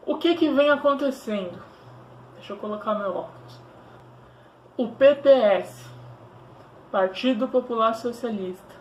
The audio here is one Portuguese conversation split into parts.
O que vem acontecendo? Deixa eu colocar meu óculos. O PPS, Partido Popular Socialista,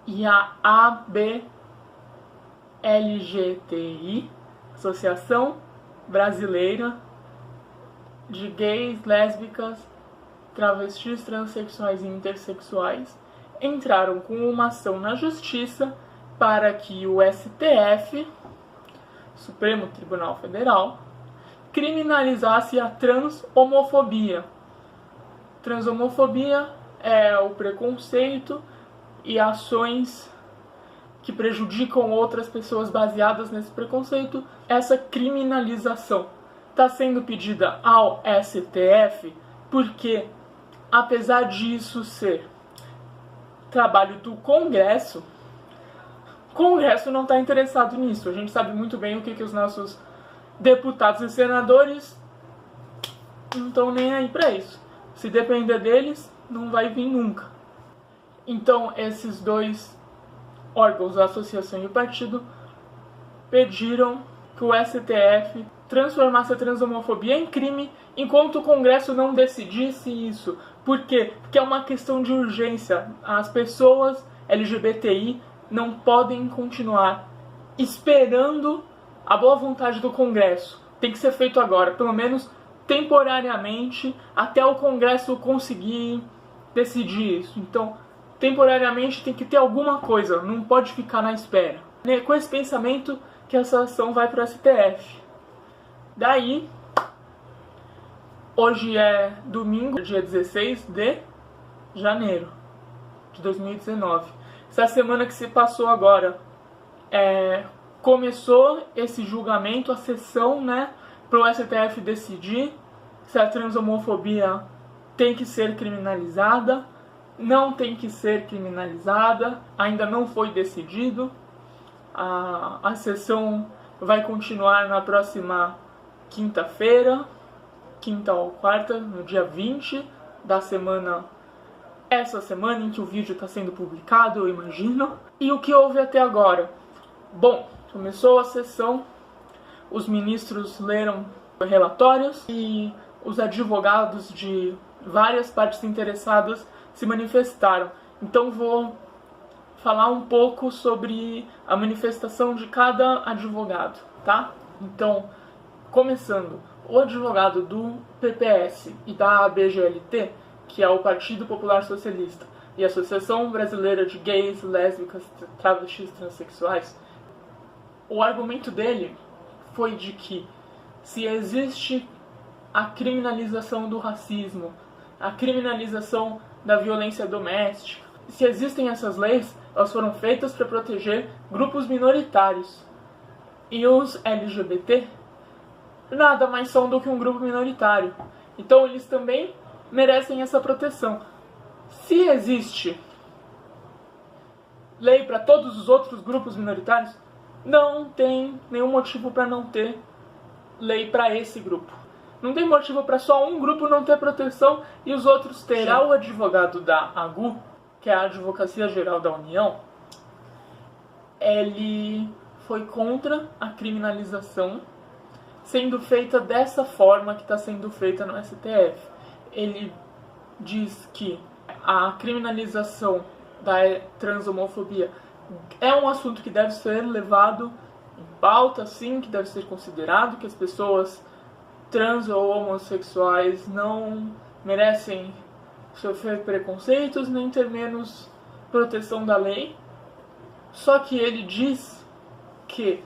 e a ABLGTI, Associação Brasileira de Gays, Lésbicas, Travestis, Transsexuais e Intersexuais, entraram com uma ação na Justiça para que o STF, Supremo Tribunal Federal, criminalizasse a transhomofobia. Transhomofobia é o preconceito e ações que prejudicam outras pessoas baseadas nesse preconceito. Essa criminalização está sendo pedida ao STF porque, apesar disso ser trabalho do Congresso, o Congresso não está interessado nisso. A gente sabe muito bem o que os nossos deputados e senadores não estão nem aí para isso. Se depender deles, não vai vir nunca. Então, esses dois órgãos, a associação e o partido, pediram que o STF transformasse a transhomofobia em crime enquanto o Congresso não decidisse isso. Por quê? Porque é uma questão de urgência. As pessoas LGBTI não podem continuar esperando a boa vontade do Congresso. Tem que ser feito agora, pelo menos temporariamente, até o Congresso conseguir decidir isso. Então, temporariamente tem que ter alguma coisa, não pode ficar na espera. Com esse pensamento que essa ação vai para o STF. Daí, hoje é domingo, dia 16 de janeiro de 2019. Essa semana que se passou agora, começou esse julgamento, a sessão, para o STF decidir se a transhomofobia tem que ser criminalizada, não tem que ser criminalizada, ainda não foi decidido. A sessão vai continuar na próxima quinta-feira, quinta ou quarta, no dia 20 da semana, essa semana em que o vídeo está sendo publicado, eu imagino. E o que houve até agora? Bom, começou a sessão, os ministros leram relatórios e os advogados de várias partes interessadas se manifestaram. Então vou falar um pouco sobre a manifestação de cada advogado, tá? Então, começando, o advogado do PPS e da ABGLT, que é o Partido Popular Socialista, e a Associação Brasileira de Gays, Lésbicas, Travestis e Transsexuais, o argumento dele foi de que se existe a criminalização do racismo, a criminalização da violência doméstica, se existem essas leis, elas foram feitas para proteger grupos minoritários. E os LGBT nada mais são do que um grupo minoritário. Então eles também merecem essa proteção. Se existe lei para todos os outros grupos minoritários, não tem nenhum motivo para não ter lei para esse grupo. Não tem motivo para só um grupo não ter proteção e os outros terem. Já o advogado da AGU, que é a Advocacia Geral da União, ele foi contra a criminalização sendo feita dessa forma que está sendo feita no STF. Ele diz que a criminalização da transhomofobia é um assunto que deve ser levado em pauta, sim, que deve ser considerado, que as pessoas trans ou homossexuais não merecem sofrer preconceitos nem ter menos proteção da lei. Só que ele diz que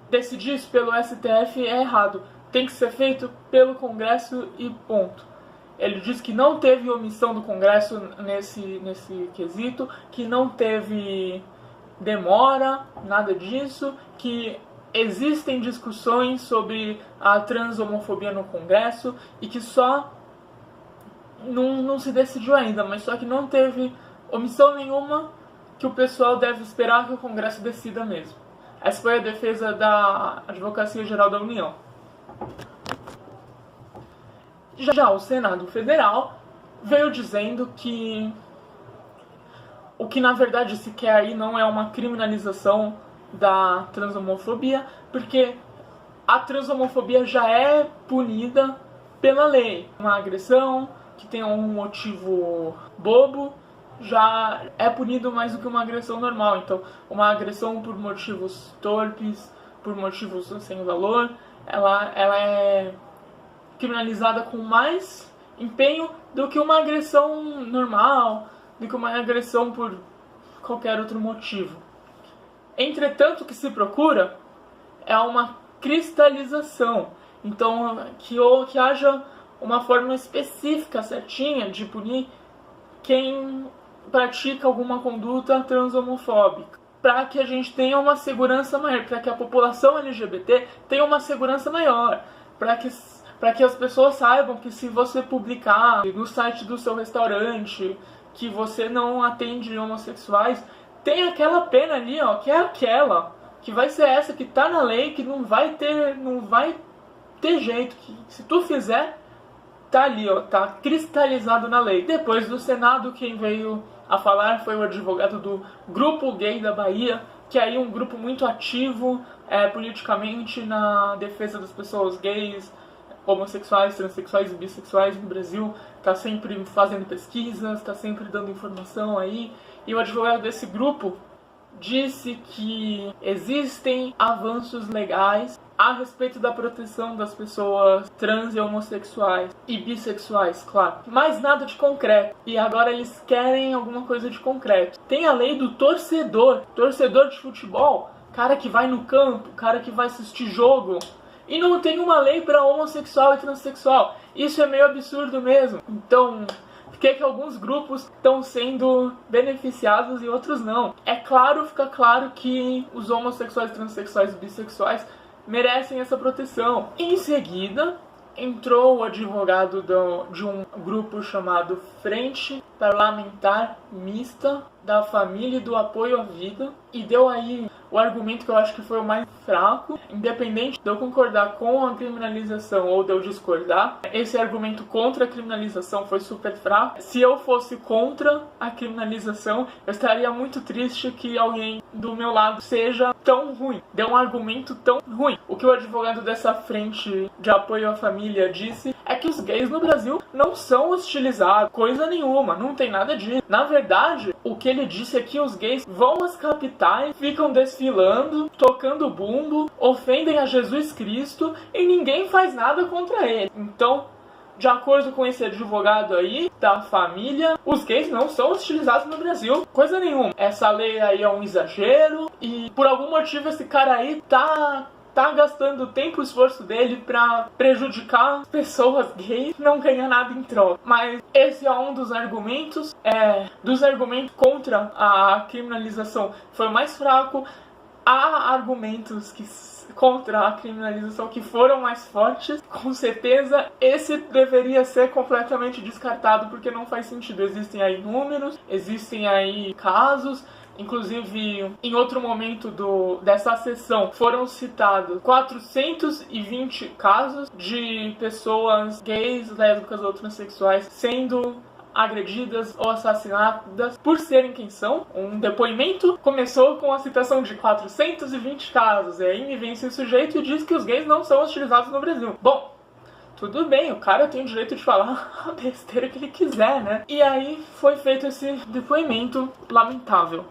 decidir isso pelo STF é errado, tem que ser feito pelo Congresso e ponto. Ele diz que não teve omissão do Congresso nesse quesito, que não teve demora, nada disso, que existem discussões sobre a transhomofobia no Congresso e que só não se decidiu ainda, mas só que não teve omissão nenhuma, que o pessoal deve esperar que o Congresso decida mesmo. Essa foi a defesa da Advocacia Geral da União. Já o Senado Federal veio dizendo que o que na verdade se quer aí não é uma criminalização da transhomofobia, porque a transhomofobia já é punida pela lei. Uma agressão que tem um motivo bobo já é punido mais do que uma agressão normal. Então, uma agressão por motivos torpes, por motivos sem valor, ela é criminalizada com mais empenho do que uma agressão normal, do que uma agressão por qualquer outro motivo. Entretanto, o que se procura é uma cristalização. Então, que haja uma forma específica, certinha, de punir quem pratica alguma conduta transhomofóbica, para que a gente tenha uma segurança maior, para que a população LGBT tenha uma segurança maior, para que as pessoas saibam que se você publicar no site do seu restaurante que você não atende homossexuais, tem aquela pena ali, ó, que é aquela, que vai ser essa que tá na lei, que não vai ter jeito, que se tu fizer, tá ali, ó, tá cristalizado na lei. Depois do Senado, quem veio a falar foi o advogado do Grupo Gay da Bahia, que é aí um grupo muito ativo politicamente na defesa das pessoas gays, homossexuais, transexuais e bissexuais no Brasil. Tá sempre fazendo pesquisas, tá sempre dando informação aí. E o advogado desse grupo disse que existem avanços legais a respeito da proteção das pessoas trans e homossexuais e bissexuais, claro, mas nada de concreto. E agora eles querem alguma coisa de concreto. Tem a lei do torcedor de futebol, cara que vai no campo, cara que vai assistir jogo, e não tem uma lei para homossexual e transexual. Isso é meio absurdo mesmo. Então, por que alguns grupos estão sendo beneficiados e outros não? Fica claro que os homossexuais, transexuais e bissexuais merecem essa proteção. Em seguida, entrou o advogado de um grupo chamado Frente Parlamentar Mista da Família e do Apoio à Vida, e deu aí o argumento que eu acho que foi o mais fraco. Independente de eu concordar com a criminalização ou de eu discordar, esse argumento contra a criminalização foi super fraco. Se eu fosse contra a criminalização, eu estaria muito triste que alguém do meu lado seja tão ruim, deu um argumento tão ruim. O que o advogado dessa frente de apoio à família disse é que os gays no Brasil não são hostilizados, coisa nenhuma, não tem nada disso. Na verdade, o que ele disse é que os gays vão às capitais, ficam desfilando, tocando bumbo, ofendem a Jesus Cristo e ninguém faz nada contra ele. Então, de acordo com esse advogado aí da família, os gays não são hostilizados no Brasil, coisa nenhuma. Essa lei aí é um exagero e por algum motivo esse cara aí tá gastando o tempo e esforço dele pra prejudicar pessoas gays, não ganha nada em troca. Mas esse é um dos argumentos. Dos argumentos contra a criminalização foi o mais fraco. Há argumentos contra a criminalização que foram mais fortes. Com certeza esse deveria ser completamente descartado, porque não faz sentido. Existem aí números, existem aí casos. Inclusive, em outro momento dessa sessão, foram citados 420 casos de pessoas gays, lésbicas ou transexuais sendo agredidas ou assassinadas por serem quem são. Um depoimento começou com a citação de 420 casos, e aí me vem esse sujeito e diz que os gays não são hostilizados no Brasil. Bom, tudo bem, o cara tem o direito de falar a besteira que ele quiser, né? E aí foi feito esse depoimento lamentável.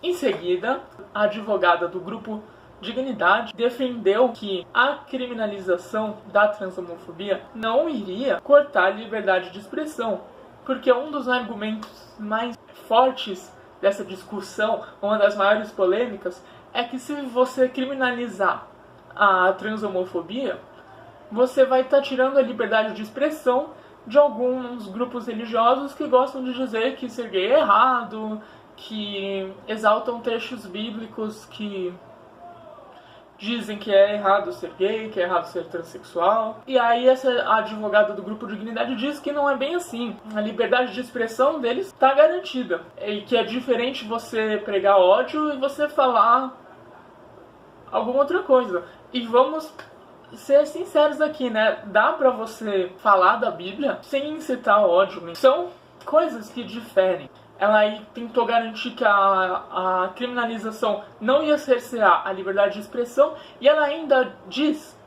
Em seguida, a advogada do grupo Dignidade defendeu que a criminalização da transhomofobia não iria cortar a liberdade de expressão, porque um dos argumentos mais fortes dessa discussão, uma das maiores polêmicas, é que se você criminalizar a transhomofobia, você vai estar tirando a liberdade de expressão de alguns grupos religiosos que gostam de dizer que ser gay é errado, que exaltam trechos bíblicos que dizem que é errado ser gay, que é errado ser transexual. E aí essa advogada do grupo Dignidade diz que não é bem assim. A liberdade de expressão deles está garantida. E que é diferente você pregar ódio e você falar alguma outra coisa. E vamos ser sinceros aqui, né? Dá pra você falar da Bíblia sem incitar ódio, né? São coisas que diferem. Ela aí tentou garantir que a criminalização não ia cercear a liberdade de expressão, e ela ainda diz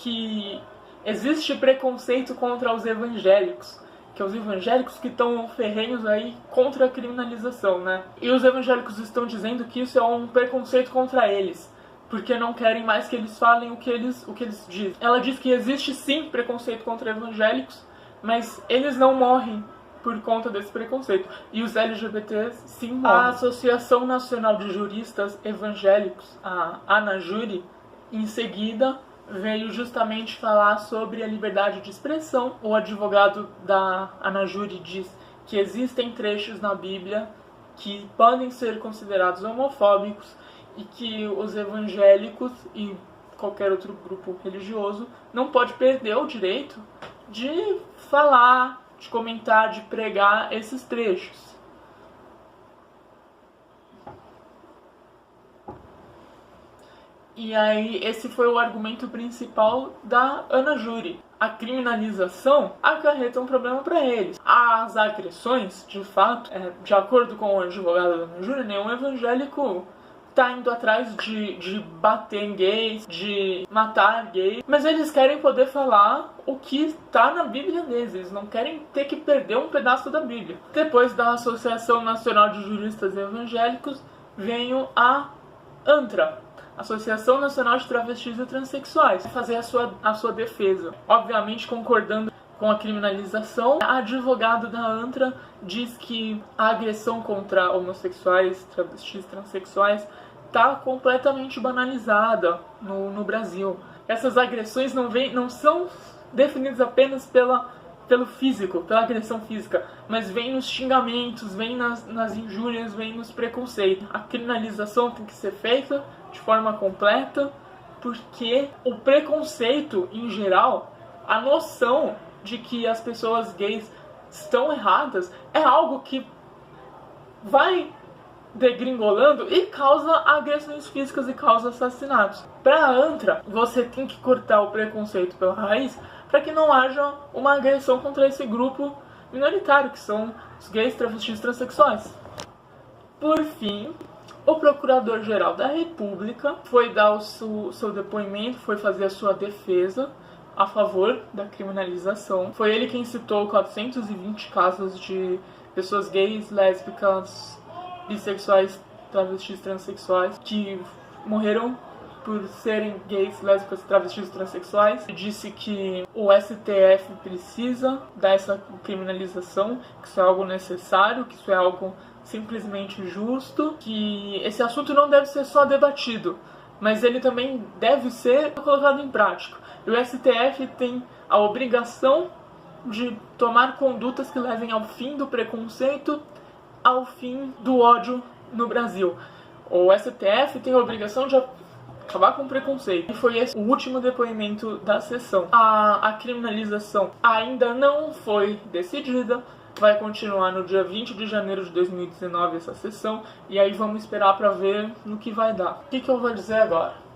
que existe preconceito contra os evangélicos, que os evangélicos que estão ferrenhos aí contra a criminalização, né? E os evangélicos estão dizendo que isso é um preconceito contra eles, porque não querem mais que eles falem o que eles dizem. Ela diz que existe sim preconceito contra evangélicos, mas eles não morrem por conta desse preconceito. E os LGBTs sim morrem. A Associação Nacional de Juristas Evangélicos, a ANAJURI, em seguida veio justamente falar sobre a liberdade de expressão. O advogado da ANAJURI diz que existem trechos na Bíblia que podem ser considerados homofóbicos e que os evangélicos e qualquer outro grupo religioso não pode perder o direito de falar, de comentar, de pregar esses trechos. E aí, esse foi o argumento principal da ANAJURI. A criminalização acarreta um problema para eles. As agressões, de fato, de acordo com o advogado da ANAJURI, nenhum evangélico tá indo atrás de bater em gays, de matar gays, mas eles querem poder falar o que tá na Bíblia deles, eles não querem ter que perder um pedaço da Bíblia. Depois da Associação Nacional de Juristas Evangélicos, veio a ANTRA, Associação Nacional de Travestis e Transsexuais, fazer a sua defesa. Obviamente concordando com a criminalização, a advogada da ANTRA diz que a agressão contra homossexuais, travestis, transexuais está completamente banalizada no Brasil. Essas agressões não são definidas apenas pelo físico, pela agressão física, mas vem nos xingamentos, vem nas injúrias, vem nos preconceitos. A criminalização tem que ser feita de forma completa, porque o preconceito, em geral, a noção de que as pessoas gays estão erradas é algo que vai degringolando e causa agressões físicas e causa assassinatos. Para a ANTRA, você tem que cortar o preconceito pela raiz para que não haja uma agressão contra esse grupo minoritário, que são os gays, travestis e transexuais. Por fim, o Procurador-Geral da República foi dar o seu depoimento, foi fazer a sua defesa a favor da criminalização. Foi ele quem citou 420 casos de pessoas gays, lésbicas, bissexuais, travestis, transexuais que morreram por serem gays, lésbicas, travestis e transexuais. Ele disse que o STF precisa dar essa criminalização, que isso é algo necessário, que isso é algo simplesmente justo, que esse assunto não deve ser só debatido, mas ele também deve ser colocado em prática. E o STF tem a obrigação de tomar condutas que levem ao fim do preconceito, ao fim do ódio no Brasil. O STF tem a obrigação de acabar com o preconceito. E foi esse o último depoimento da sessão. A criminalização ainda não foi decidida. Vai continuar no dia 20 de janeiro de 2019 essa sessão. E aí vamos esperar para ver no que vai dar. O que eu vou dizer agora?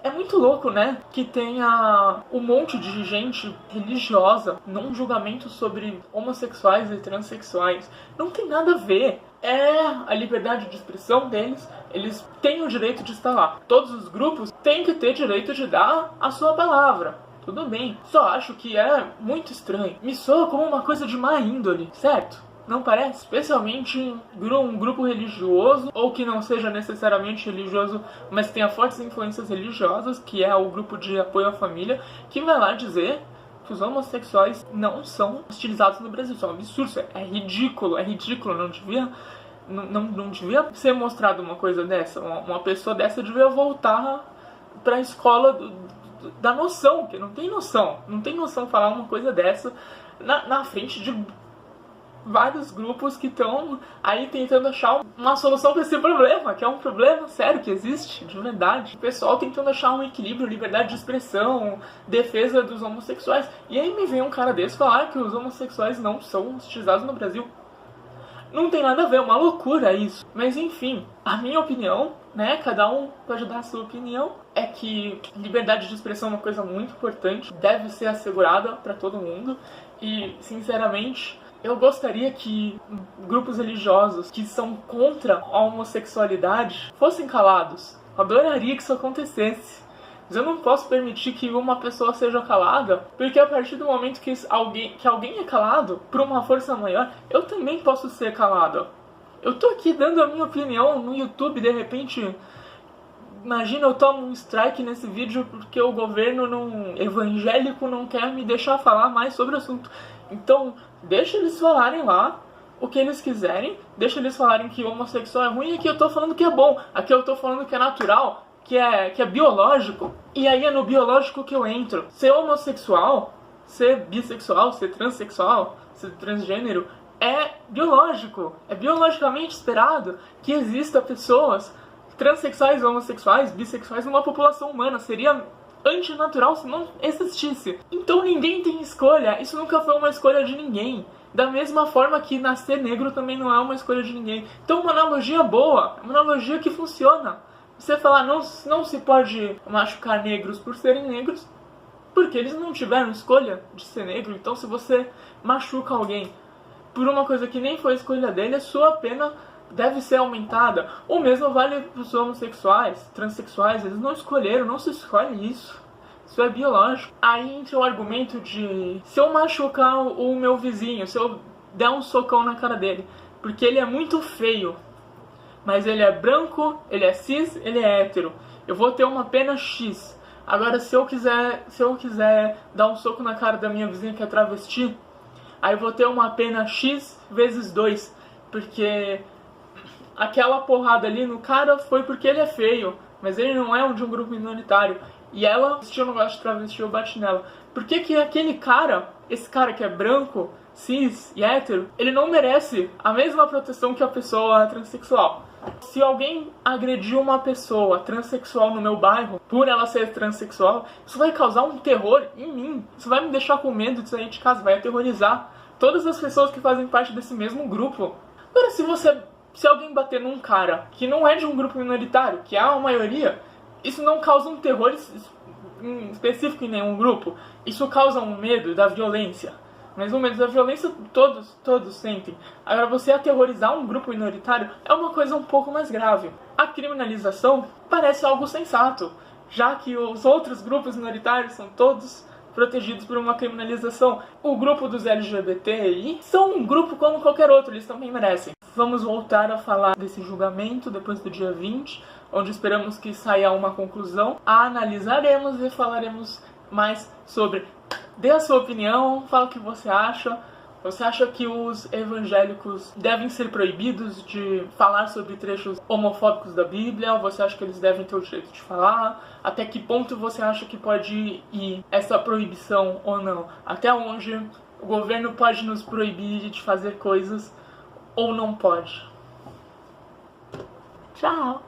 É muito louco, né? Que tenha um monte de gente religiosa num julgamento sobre homossexuais e transexuais. Não tem nada a ver. É a liberdade de expressão deles. Eles têm o direito de estar lá. Todos os grupos têm que ter direito de dar a sua palavra. Tudo bem. Só acho que é muito estranho. Me soa como uma coisa de má índole, certo? Não parece? Especialmente um grupo religioso, ou que não seja necessariamente religioso, mas tenha fortes influências religiosas, que é o grupo de apoio à família, que vai lá dizer que os homossexuais não são utilizados no Brasil. Isso é um absurdo, é ridículo, não devia ser mostrado uma coisa dessa. Uma pessoa dessa devia voltar para a escola da noção, que não tem noção falar uma coisa dessa na frente de vários grupos que estão aí tentando achar uma solução para esse problema, que é um problema sério que existe, de verdade. O pessoal tentando achar um equilíbrio, liberdade de expressão, defesa dos homossexuais. E aí me vem um cara desse falar que os homossexuais não são utilizados no Brasil. Não tem nada a ver, é uma loucura isso. Mas enfim, a minha opinião, né, cada um pode dar a sua opinião, é que liberdade de expressão é uma coisa muito importante, deve ser assegurada para todo mundo. E, sinceramente, eu gostaria que grupos religiosos que são contra a homossexualidade fossem calados. Eu adoraria que isso acontecesse. Mas eu não posso permitir que uma pessoa seja calada, porque a partir do momento que alguém é calado por uma força maior, eu também posso ser calado. Eu tô aqui dando a minha opinião no YouTube, de repente, imagina eu tomo um strike nesse vídeo porque o governo evangélico não quer me deixar falar mais sobre o assunto. Então, deixa eles falarem lá o que eles quiserem, deixa eles falarem que homossexual é ruim, aqui eu tô falando que é bom, aqui eu tô falando que é natural, que é biológico, e aí é no biológico que eu entro. Ser homossexual, ser bissexual, ser transexual, ser transgênero, é biológico, é biologicamente esperado que exista pessoas transexuais, homossexuais, bissexuais numa população humana. Seria antinatural se não existisse. Então ninguém tem escolha, isso nunca foi uma escolha de ninguém. Da mesma forma que nascer negro também não é uma escolha de ninguém. Então uma analogia boa, uma analogia que funciona. Você falar, não se pode machucar negros por serem negros, porque eles não tiveram escolha de ser negro. Então se você machuca alguém por uma coisa que nem foi escolha dele, a sua pena deve ser aumentada. O mesmo vale para os homossexuais, transexuais, eles não escolheram, não se escolhe isso. Isso é biológico. Aí entra o argumento de, se eu machucar o meu vizinho, se eu der um socão na cara dele, porque ele é muito feio, mas ele é branco, ele é cis, ele é hétero, eu vou ter uma pena X. Agora se eu quiser dar um soco na cara da minha vizinha que é travesti, aí eu vou ter uma pena X vezes 2, porque aquela porrada ali no cara foi porque ele é feio, mas ele não é de um grupo minoritário. E ela, se eu não gosto de travesti, eu bati nela. Por que aquele cara, esse cara que é branco, cis e hétero, ele não merece a mesma proteção que a pessoa transexual? Se alguém agrediu uma pessoa transexual no meu bairro, por ela ser transexual, isso vai causar um terror em mim. Isso vai me deixar com medo de sair de casa, vai aterrorizar todas as pessoas que fazem parte desse mesmo grupo. Agora, se alguém bater num cara que não é de um grupo minoritário, que é a maioria, isso não causa um terror específico em nenhum grupo. Isso causa um medo da violência. Mas o medo da violência todos sentem. Agora, você aterrorizar um grupo minoritário é uma coisa um pouco mais grave. A criminalização parece algo sensato, já que os outros grupos minoritários são todos protegidos por uma criminalização. O grupo dos LGBTI são um grupo como qualquer outro, eles também merecem. Vamos voltar a falar desse julgamento depois do dia 20, onde esperamos que saia uma conclusão. A analisaremos e falaremos mais sobre. Dê a sua opinião, fala o que você acha. Você acha que os evangélicos devem ser proibidos de falar sobre trechos homofóbicos da Bíblia? Ou você acha que eles devem ter o direito de falar? Até que ponto você acha que pode ir essa proibição ou não? Até onde o governo pode nos proibir de fazer coisas ou não pode? Tchau!